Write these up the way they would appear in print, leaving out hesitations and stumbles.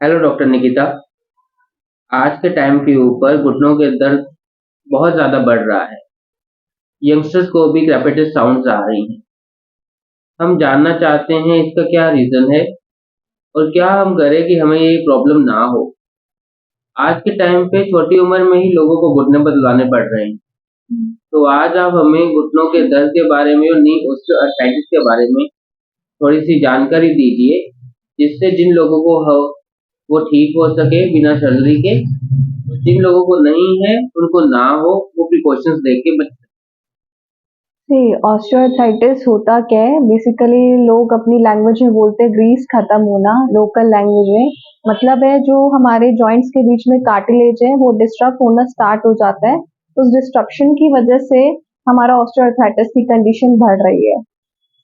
Hello doctor Nikita. आज के time के ऊपर घुटनों के दर्द बहुत ज़्यादा बढ़ रहा है। यंगस्टर्स को भी रेपिटेड साउंड्स आ रही हैं। हम जानना चाहते हैं इसका क्या रीज़न है और क्या हम करें कि हमें ये प्रॉब्लम ना हो। आज के टाइम पे छोटी उम्र में ही लोगों को घुटने बदलवाने पड़ रहे हैं। तो आज आप हमें घुटनों के दर्द के बारे में और नी ऑस्टियोआर्थराइटिस के बारे में थोड़ी-सी जानकारी दीजिए, जिससे जिन लोगों को हो वो ठीक हो सके बिना सर्जरी के, जिन लोगों को नहीं है उनको ना हो, वो प्रिकॉशंस लेके बच सकें। जी, ऑस्टियोआर्थराइटिस होता क्या है? बेसिकली लोग अपनी लैंग्वेज में बोलते हैं ग्रीस खत्म होना, लोकल लैंग्वेज में मतलब है जो हमारे जॉइंट्स के बीच में कार्टिलेज है वो डिस्टर्ब होना स्टार्ट हो जाता है। उस डिस्ट्रप्शन की वजह से हमारा ऑस्टियोआर्थराइटिस की कंडीशन बढ़ रही है।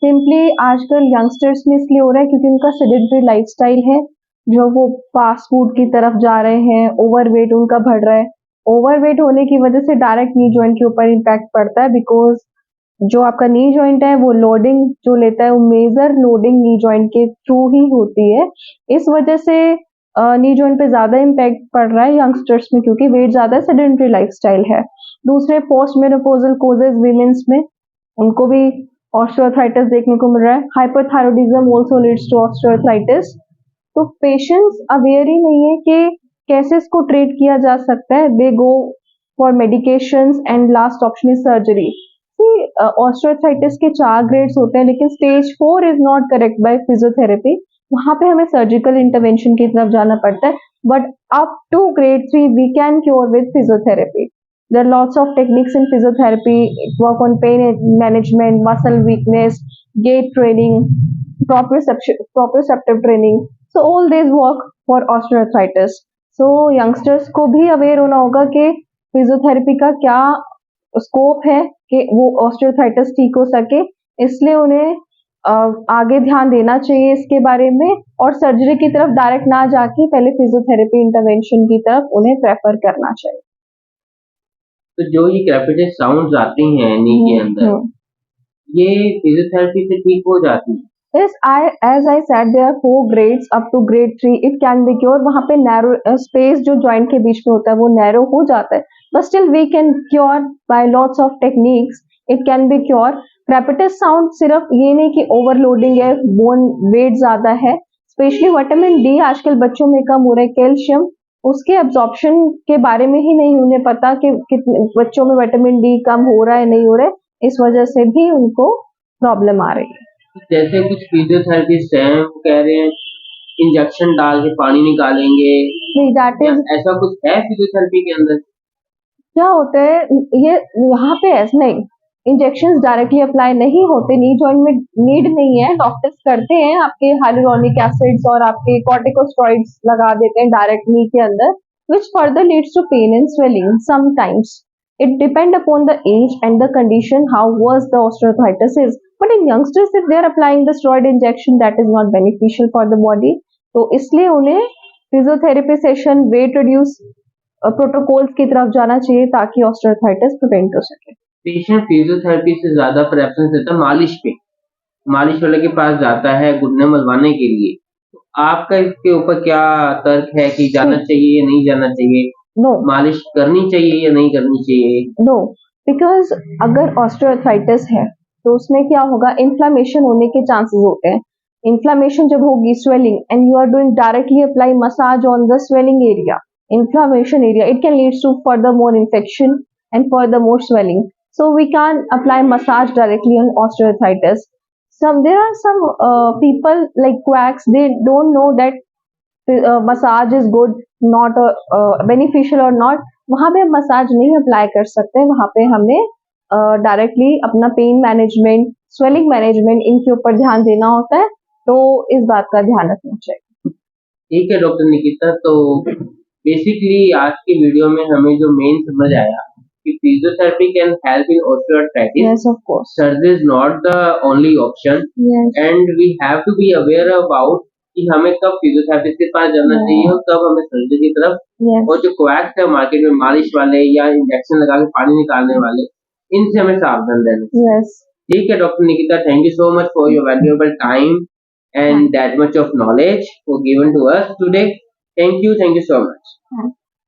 सिंपली आजकल यंगस्टर्स में इसलिए हो रहा है क्योंकि उनका सेडेंटरी लाइफस्टाइल है, जो वो फास्ट फूड की तरफ जा रहे हैं, ओवरवेट उनका बढ़ रहा है। ओवरवेट होने की वजह से डायरेक्ट नी जॉइंट के ऊपर इम्पैक्ट पड़ता है बिकॉज़ जो आपका नी जॉइंट है वो लोडिंग जो लेता है वो मेजर लोडिंग नी जॉइंट के थ्रू ही होती है। इस वजह से नी जॉइंट पे ज़्यादा इम्पैक्ट पड़ रहा है यंगस्टर्स में क्योंकि वेट ज़्यादा है, सेडेंटरी लाइफस्टाइल है। दूसरे पोस्ट मेनोपॉज़ल कॉजेज़ विमेन्स में उनको भी ऑस्टियोआर्थराइटिस देखने को मिल रहा है। Hyperthyroidism also leads to osteoarthritis. तो पेशेंट्स अवेयर ही नहीं है कि कैसे इसको ट्रीट किया जा सकता है। They go for medications and last option is surgery. Osteoarthritis के 4 ग्रेड्स होते हैं लेकिन stage 4 is not correct by physiotherapy. वहां पे हमें सर्जिकल इंटरवेंशन की तरफ जाना पड़ता है, but up to grade 3 we can cure with physiotherapy. There are lots of techniques in physiotherapy. It work on pain management, muscle weakness, gait training, proprioceptive training. So all these work for osteoarthritis. So youngsters को भी aware होना होगा कि physiotherapy का क्या scope है कि वो ऑस्टियोआर्थराइटिस ठीक हो सके, इसलिए उन्हें आगे ध्यान देना चाहिए इसके बारे में और सर्जरी की तरफ डायरेक्ट ना जाके पहले फिजियोथेरेपी इंटरवेंशन की तरफ उन्हें प्रेफर करना चाहिए। तो जो ये रेपिटेड साउंड्स आती हैं नी के अंदर, ये फिजियोथेरेपी से ठीक हो जाती हैं? Yes, as I said, there are 4 grades up to grade 3. It can be cured. वहाँ पे narrow space जो joint के बीच में होता है वो narrow हो जाता है, but still we can cure by lots of techniques. It can be cured. Crepitus sound सिर्फ ये नहीं कि overloading है, bone weight ज़्यादा है, स्पेशली विटामिन डी आजकल बच्चों में कम हो रहा है, कैल्शियम उसके एब्जॉर्प्शन के बारे में ही नहीं उन्हें पता कि कितने बच्चों में विटामिन डी कम हो रहा है नहीं हो रहा है, इस वजह से भी उनको प्रॉब्लम आ रही है। जैसे कुछ फिजियोथेरेपिस्ट हैं वो कह रहे हैं इंजेक्शन डाल के पानी निकालेंगे, नहीं, दैट या इज ऐसा कुछ है फिजियोथेरेपी के अंदर? क्या होता है ये यहाँ पे ऐसा नहीं, इंजेक्शन डायरेक्टली अप्लाई नहीं होते, नी जॉइंट में नीड नहीं है, डॉक्टर्स करते हैं आपके हाइलुरोनिक एसिड्स और आपके कॉर्टिकोस्टेरॉइड्स लगा देते हैं डायरेक्ट नी के अंदर, which further leads to pain and swelling sometimes. It depend upon the age and the condition how worse the osteoarthritis is. But in youngsters, if they are applying the steroid injection, that is not beneficial for the body. तो इसलिए उन्हें physiotherapy session, weight reduce protocols की तरफ जाना चाहिए ताकि osteoarthritis prevent हो सके। पेशेंट फिजियोथेरेपी से ज़्यादा प्रेफ़रेंस देता है मालिश पे। मालिश वाले के पास जाता है घुटने मलवाने के लिए। तो आपका इसके ऊपर क्या तर्क है कि जाना चाहिए या नहीं जाना चाहिए? नो मालिश करनी चाहिए या नहीं करनी चाहिए? नो, बिकॉज अगर ऑस्टियोआर्थराइटिस है तो उसमें क्या होगा, इन्फ्लामेशन होने के चांसेस होते हैं। इन्फ्लामेशन जब होगी, swelling, and you are doing directly apply massage on the swelling area, inflammation area, it can lead to further more infection and further more swelling. So we can't apply massage directly on osteoarthritis. There are some people like quacks, they don't know that massage is good, not beneficial or not. वहाँ पे हम massage नहीं apply कर सकते, वहाँ पे हमें directly अपना पेन मैनेजमेंट, स्वेलिंग मैनेजमेंट इनके ऊपर ध्यान देना होता है, तो इस बात का ध्यान रखना चाहिए। ठीक है डॉक्टर निकिता, तो बेसिकली आज की वीडियो में हमें जो मेन समझ आया कि physiotherapy can help in osteoarthritis. Yes, of course. Surgery is not the only option, Yes. And we have to be aware about कि हमें कब फिजियोथेरेपिस्ट के पास जाना चाहिए और कब हमें सर्जरी की तरफ। Yes. और जो क्वैक्स है मार्केट में मालिश वाले या इंजेक्शन लगा के पानी निकालने वाले, इनसे हमें सावधान रहना चाहिए। Yes. ठीक है doctor Nikita, thank you so much for your valuable time and that much of knowledge for given to us today. Thank you so much.